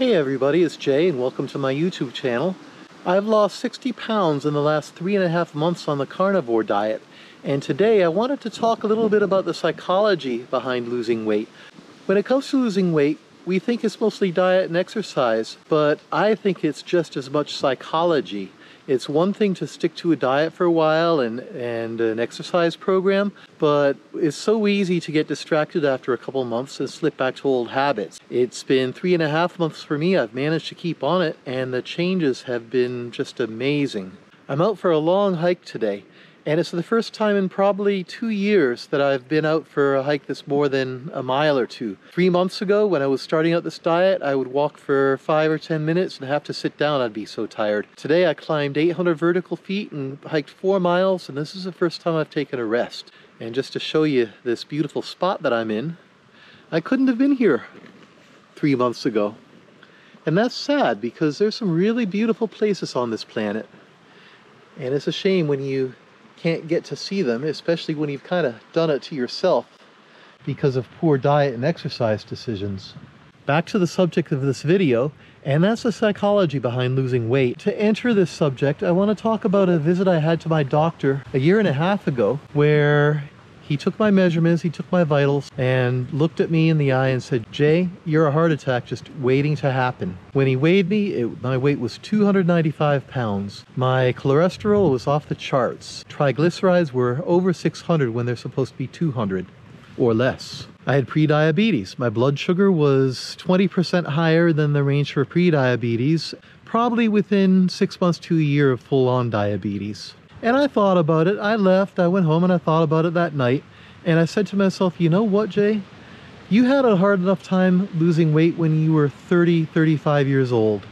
Hey everybody, it's Jay and welcome to my YouTube channel. I've lost 60 pounds in the last 3.5 months on the carnivore diet, and today I wanted to talk a little bit about the psychology behind losing weight. When it comes to losing weight, we think it's mostly diet and exercise, but I think it's just as much psychology. It's one thing to stick to a diet for a while and an exercise program, but it's so easy to get distracted after a couple months and slip back to old habits. It's been 3.5 months for me. I've managed to keep on it, and the changes have been just amazing. I'm out for a long hike today, and it's the first time in probably 2 years that I've been out for a hike that's more than a mile or two. 3 months ago, when I was starting out this diet, I would walk for 5 or 10 minutes and have to sit down. I'd be so tired. Today I climbed 800 vertical feet and hiked 4 miles, and this is the first time I've taken a rest. And just to show you this beautiful spot that I'm in, I couldn't have been here 3 months ago. And that's sad because there's some really beautiful places on this planet. And it's a shame when you can't get to see them, especially when you've kind of done it to yourself because of poor diet and exercise decisions. Back to the subject of this video, and that's the psychology behind losing weight. To enter this subject, I want to talk about a visit I had to my doctor 1.5 years ago, where he took my measurements, he took my vitals, and looked at me in the eye and said, "Jay, you're a heart attack just waiting to happen." When he weighed me, my weight was 295 pounds. My cholesterol was off the charts. Triglycerides were over 600 when they're supposed to be 200 or less. I had pre-diabetes. My blood sugar was 20% higher than the range for pre-diabetes, probably within 6 months to a year of full-on diabetes. And I thought about it. I left, I went home and I thought about it that night. And I said to myself, you know what, Jay? You had a hard enough time losing weight when you were 30, 35 years old.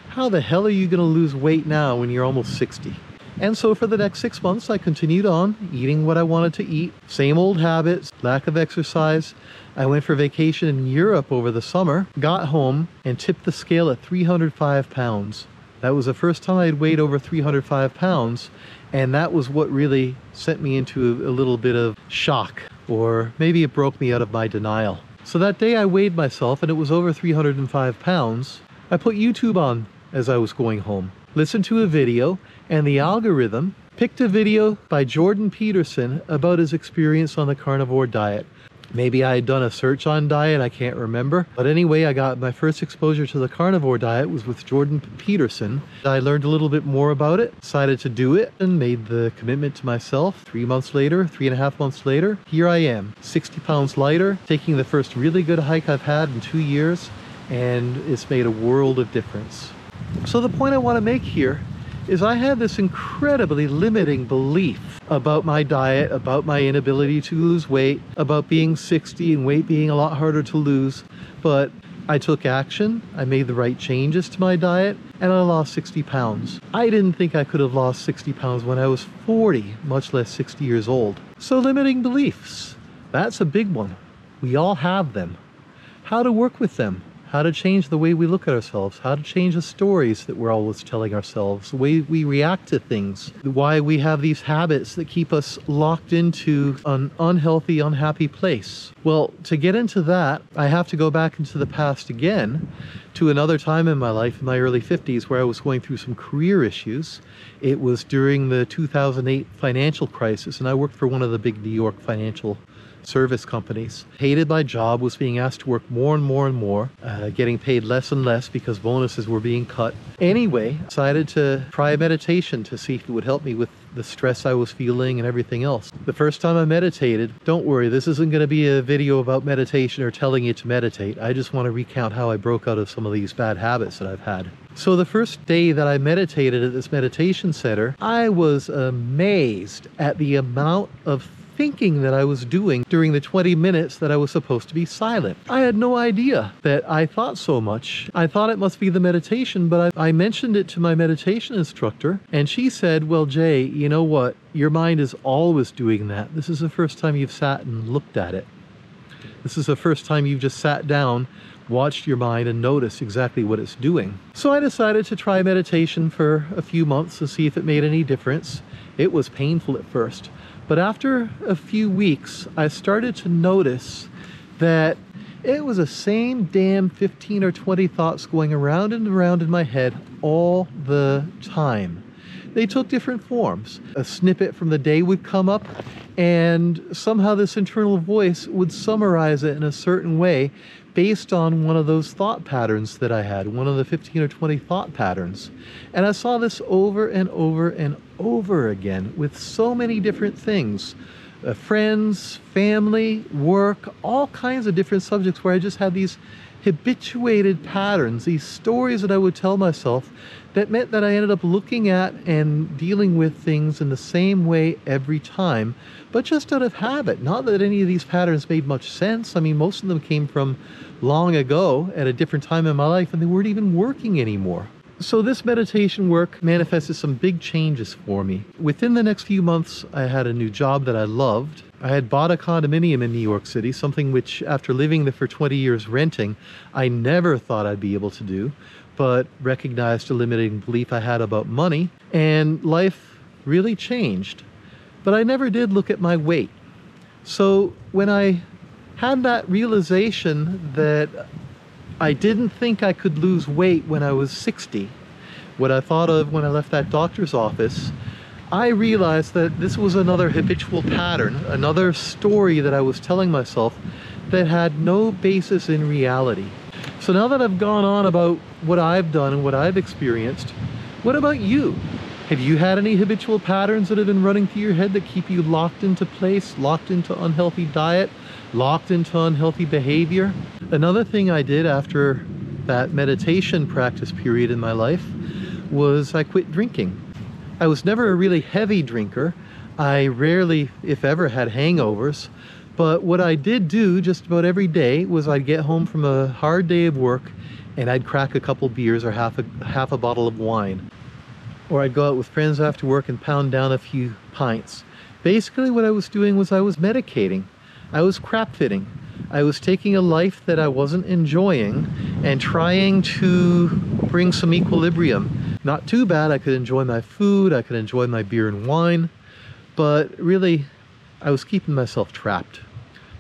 How the hell are you going to lose weight now when you're almost 60? And so for the next 6 months, I continued on eating what I wanted to eat. Same old habits, lack of exercise. I went for vacation in Europe over the summer, got home and tipped the scale at 305 pounds. That was the first time I had weighed over 305 pounds. And that was what really sent me into a little bit of shock, or maybe it broke me out of my denial. So that day I weighed myself and it was over 305 pounds. I put YouTube on as I was going home, listened to a video, and the algorithm picked a video by Jordan Peterson about his experience on the carnivore diet. Maybe I had done a search on diet, I can't remember. But anyway, I got my first exposure to the carnivore diet was with Jordan Peterson. I learned a little bit more about it, decided to do it, and made the commitment to myself. 3 months later, 3.5 months later, here I am, 60 pounds lighter, taking the first really good hike I've had in 2 years, and it's made a world of difference. So the point I want to make here is I had this incredibly limiting belief about my diet, about my inability to lose weight, about being 60 and weight being a lot harder to lose. But I took action, I made the right changes to my diet, and I lost 60 pounds. I didn't think I could have lost 60 pounds when I was 40, much less 60 years old. So limiting beliefs, that's a big one. We all have them. How to work with them. How to change the way we look at ourselves, how to change the stories that we're always telling ourselves, the way we react to things, why we have these habits that keep us locked into an unhealthy, unhappy place. Well, to get into that, I have to go back into the past again to another time in my life, in my early 50s, where I was going through some career issues. It was during the 2008 financial crisis, and I worked for one of the big New York financial service companies. Hated my job, was being asked to work more and more and more, getting paid less and less because bonuses were being cut. Anyway, decided to try meditation to see if it would help me with the stress I was feeling and everything else. The first time I meditated, don't worry, this isn't going to be a video about meditation or telling you to meditate. I just want to recount how I broke out of some of these bad habits that I've had. So the first day that I meditated at this meditation center, I was amazed at the amount of thinking that I was doing during the 20 minutes that I was supposed to be silent. I had no idea that I thought so much. I thought it must be the meditation, but I mentioned it to my meditation instructor, and she said, "Well, Jay, you know what? Your mind is always doing that. This is the first time you've sat and looked at it. This is the first time you've just sat down, watched your mind, and noticed exactly what it's doing." So I decided to try meditation for a few months to see if it made any difference. It was painful at first. But after a few weeks, I started to notice that It was the same damn 15 or 20 thoughts going around and around in my head all the time. They took different forms. A snippet from the day would come up, and somehow this internal voice would summarize it in a certain way based on one of those thought patterns that I had, one of the 15 or 20 thought patterns. And I saw this over and over and over again with so many different things. Friends, family, work, all kinds of different subjects where I just had these habituated patterns, these stories that I would tell myself that meant that I ended up looking at and dealing with things in the same way every time, but just out of habit. Not that any of these patterns made much sense. I mean, most of them came from long ago at a different time in my life, and they weren't even working anymore. So this meditation work manifested some big changes for me. Within the next few months, I had a new job that I loved. I had bought a condominium in New York City, something which, after living there for 20 years renting, I never thought I'd be able to do, but recognized a limiting belief I had about money, and life really changed. But I never did look at my weight. So when I had that realization that I didn't think I could lose weight when I was 60, what I thought of when I left that doctor's office, I realized that this was another habitual pattern, another story that I was telling myself that had no basis in reality. So now that I've gone on about what I've done and what I've experienced, what about you? Have you had any habitual patterns that have been running through your head that keep you locked into place, locked into unhealthy diet, locked into unhealthy behavior? Another thing I did after that meditation practice period in my life was I quit drinking. I was never a really heavy drinker. I rarely, if ever, had hangovers. But what I did do just about every day was I'd get home from a hard day of work and I'd crack a couple beers or half a bottle of wine. Or I'd go out with friends after work and pound down a few pints. Basically what I was doing was I was medicating. I was crap fitting. I was taking a life that I wasn't enjoying and trying to bring some equilibrium. Not too bad, I could enjoy my food, I could enjoy my beer and wine, but really I was keeping myself trapped.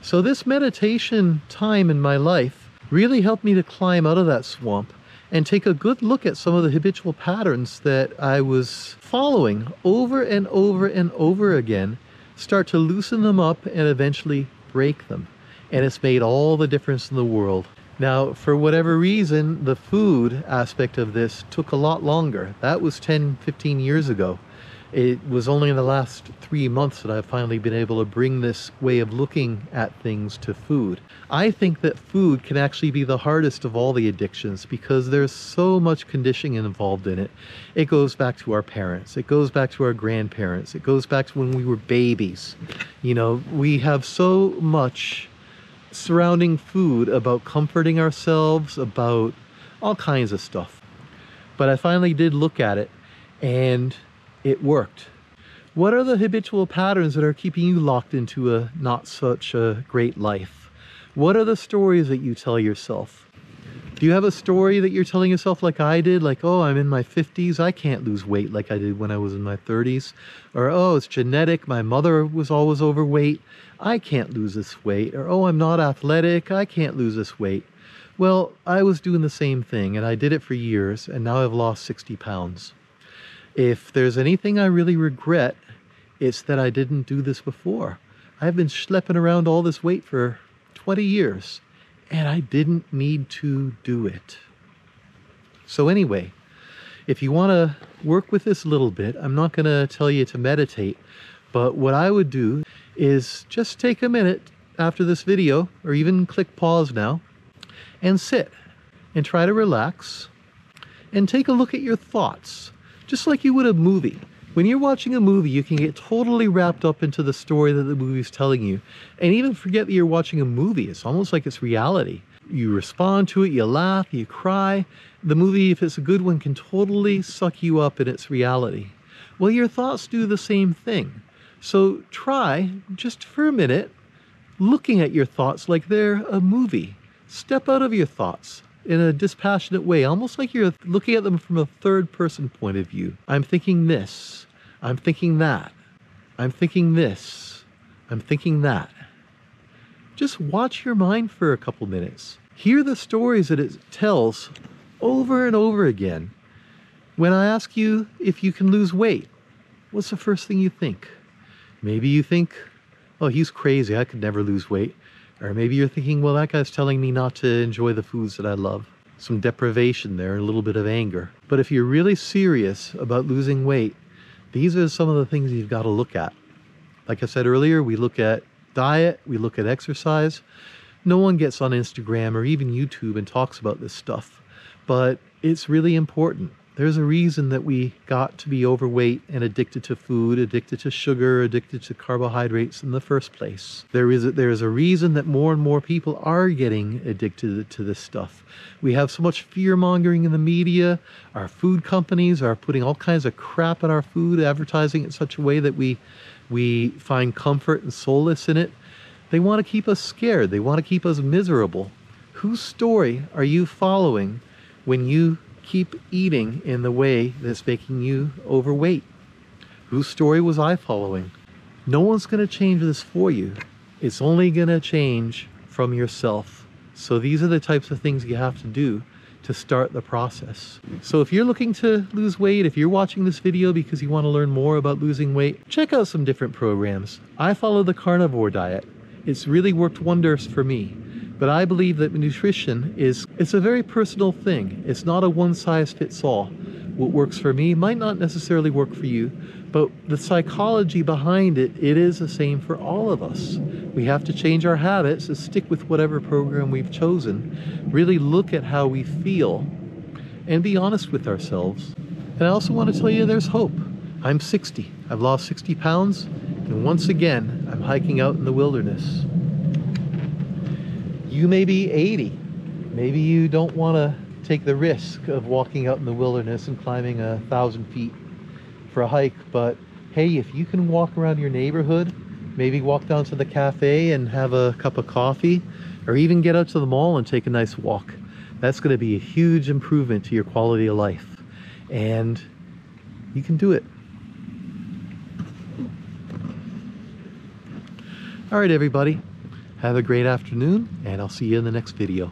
So this meditation time in my life really helped me to climb out of that swamp and take a good look at some of the habitual patterns that I was following over and over and over again, start to loosen them up and eventually break them. And it's made all the difference in the world. Now, for whatever reason, the food aspect of this took a lot longer. That was 10, 15 years ago. It was only in the last 3 months that I've finally been able to bring this way of looking at things to food. I think that food can actually be the hardest of all the addictions because there's so much conditioning involved in it. It goes back to our parents. It goes back to our grandparents. It goes back to when we were babies. You know, we have so much surrounding food about comforting ourselves, about all kinds of stuff. But I finally did look at it and it worked. What are the habitual patterns that are keeping you locked into a not such a great life? What are the stories that you tell yourself? Do you have a story that you're telling yourself like I did? Like, oh, I'm in my 50s, I can't lose weight like I did when I was in my 30s. Or, oh, it's genetic, my mother was always overweight, I can't lose this weight. Or, oh, I'm not athletic, I can't lose this weight. Well, I was doing the same thing and I did it for years and now I've lost 60 pounds. If there's anything I really regret, it's that I didn't do this before. I've been schlepping around all this weight for 20 years, and I didn't need to do it. So anyway, if you want to work with this a little bit, I'm not going to tell you to meditate, but what I would do is just take a minute after this video, or even click pause now, and sit, and try to relax, and take a look at your thoughts. Just like you would a movie. When you're watching a movie, you can get totally wrapped up into the story that the movie's telling you, and even forget that you're watching a movie. It's almost like it's reality. You respond to it, you laugh, you cry. The movie, if it's a good one, can totally suck you up in its reality. Well, your thoughts do the same thing. So try, just for a minute, looking at your thoughts like they're a movie. Step out of your thoughts in a dispassionate way, almost like you're looking at them from a third-person point of view. I'm thinking this. I'm thinking that. I'm thinking this. I'm thinking that. Just watch your mind for a couple minutes. Hear the stories that it tells over and over again. When I ask you if you can lose weight, what's the first thing you think? Maybe you think, oh, he's crazy, I could never lose weight. Or maybe you're thinking, well, that guy's telling me not to enjoy the foods that I love. Some deprivation there, a little bit of anger. But if you're really serious about losing weight, these are some of the things you've got to look at. Like I said earlier, we look at diet, we look at exercise. No one gets on Instagram or even YouTube and talks about this stuff, but it's really important. There's a reason that we got to be overweight and addicted to food, addicted to sugar, addicted to carbohydrates in the first place. There's a reason that more and more people are getting addicted to this stuff. We have so much fear-mongering in the media. Our food companies are putting all kinds of crap in our food, advertising it in such a way that we find comfort and solace in it. They want to keep us scared. They want to keep us miserable. Whose story are you following when you keep eating in the way that's making you overweight? Whose story was I following? No one's going to change this for you. It's only going to change from yourself. So these are the types of things you have to do to start the process. So if you're looking to lose weight, if you're watching this video because you want to learn more about losing weight, check out some different programs. I follow the carnivore diet. It's really worked wonders for me. But I believe that nutrition it's a very personal thing. It's not a one-size-fits-all. What works for me might not necessarily work for you, but the psychology behind it is the same for all of us. We have to change our habits and stick with whatever program we've chosen. Really look at how we feel and be honest with ourselves. And I also want to tell you there's hope. I'm 60. I've lost 60 pounds, and once again, I'm hiking out in the wilderness. You may be 80. Maybe you don't want to take the risk of walking out in the wilderness and climbing 1,000 feet for a hike, but hey, if you can walk around your neighborhood, maybe walk down to the cafe and have a cup of coffee, or even get out to the mall and take a nice walk, that's going to be a huge improvement to your quality of life. And you can do it. All right, everybody. Have a great afternoon, and I'll see you in the next video.